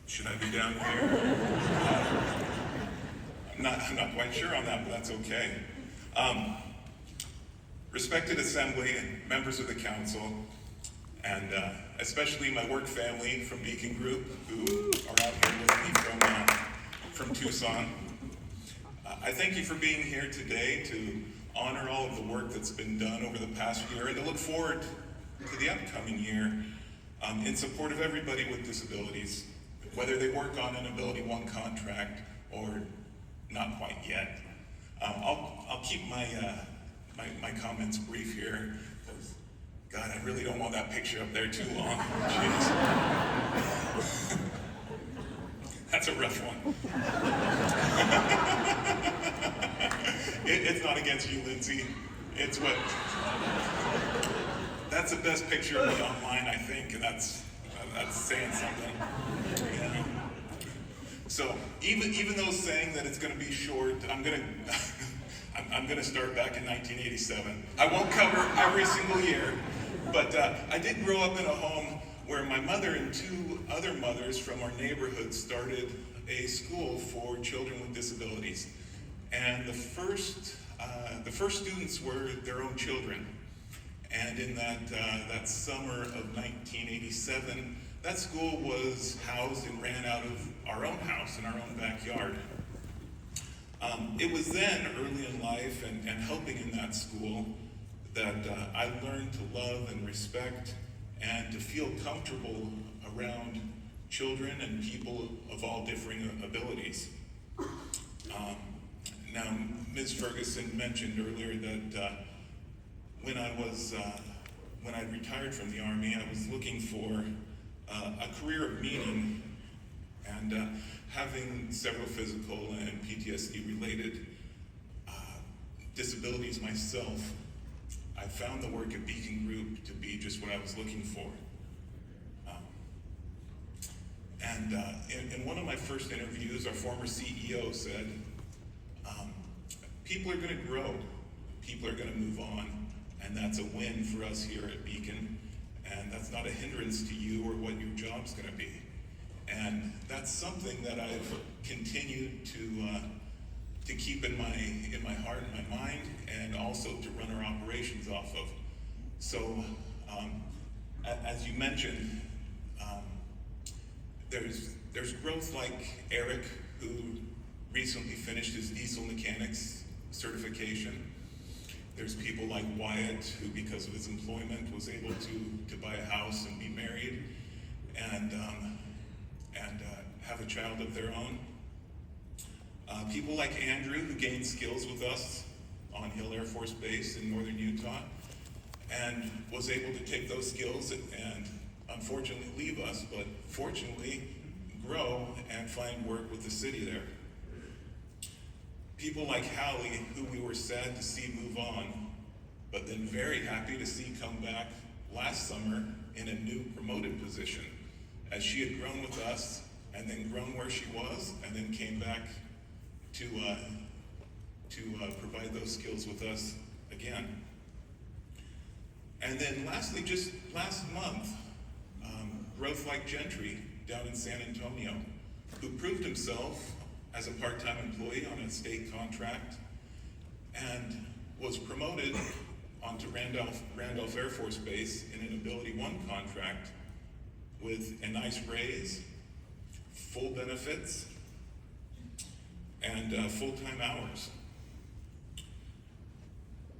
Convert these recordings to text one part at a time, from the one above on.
Should I be down here? I'm not quite sure on that, but that's okay. Respected Assembly and members of the Council, and especially my work family from Beacon Group, who are out here with me from Tucson. I thank you for being here today to honor all of the work that's been done over the past year and to look forward to the upcoming year in support of everybody with disabilities, whether they work on an AbilityOne contract or not quite yet. I'll keep my comments brief here, because God, I really don't want that picture up there too long. Jeez. That's a rough one. It's not against you, Lindsay. It's what. That's the best picture of me online, I think, and that's saying something. Yeah. So even though saying that it's going to be short, I'm going to start back in 1987. I won't cover every single year, but I did grow up in a home where my mother and two other mothers from our neighborhood started a school for children with disabilities. And the first students were their own children. And in that summer of 1987, that school was housed and ran out of our own house in our own backyard. It was then, early in life and helping in that school, that I learned to love and respect and to feel comfortable around children and people of all differing abilities. Now, Ms. Ferguson mentioned earlier that when I retired from the Army, I was looking for a career of meaning, and having several physical and PTSD-related disabilities myself, I found the work at Beacon Group to be just what I was looking for. In one of my first interviews, our former CEO said, people are going to grow, people are going to move on, and that's a win for us here at Beacon, and that's not a hindrance to you or what your job's going to be. And that's something that I've continued to keep in my heart and my mind, and also to run our operations off of. So, as you mentioned, there's growth like Eric, who recently finished his diesel mechanics certification. There's people like Wyatt, who because of his employment was able to buy a house and be married and have a child of their own. People like Andrew, who gained skills with us on Hill Air Force Base in northern Utah and was able to take those skills and unfortunately leave us, but fortunately grow and find work with the city there. People like Hallie, who we were sad to see move on, but then very happy to see come back last summer in a new promoted position, as she had grown with us and then grown where she was and then came back to provide those skills with us again. And then lastly, just last month, growth like Gentry down in San Antonio, who proved himself as a part-time employee on a state contract and was promoted onto Randolph Air Force Base in an AbilityOne contract with a nice raise, full benefits, and full-time hours.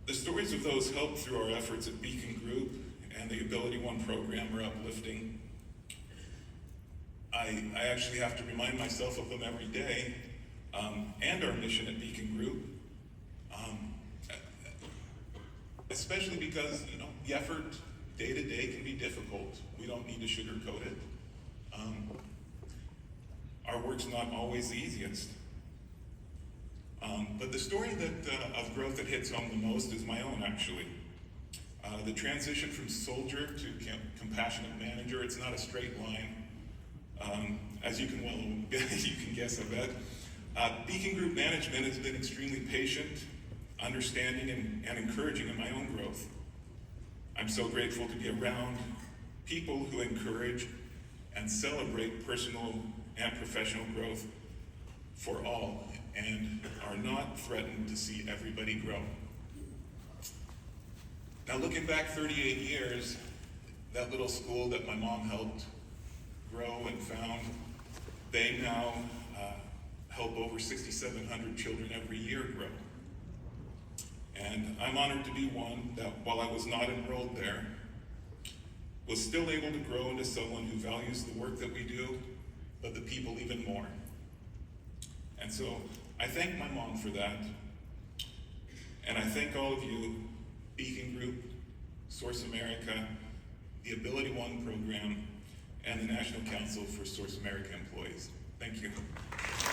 The stories of those helped through our efforts at Beacon Group and the AbilityOne program are uplifting. I actually have to remind myself of them every day, and our mission at Beacon Group, especially because the effort day to day can be difficult. We don't need to sugarcoat it. Our work's not always the easiest. But the story of growth that hits home the most is my own, actually. The transition from soldier to compassionate manager, it's not a straight line. As you can guess, I bet. Beacon Group management has been extremely patient, understanding, and encouraging in my own growth. I'm so grateful to be around people who encourage and celebrate personal and professional growth for all, and are not threatened to see everybody grow. Now, looking back 38 years, that little school that my mom helped grow and found, they now help over 6,700 children every year grow. And I'm honored to be one that, while I was not enrolled there, was still able to grow into someone who values the work that we do, but the people even more. And so I thank my mom for that. And I thank all of you, Beacon Group, SourceAmerica, the AbilityOne program, and the National Council for SourceAmerica Employees. Thank you.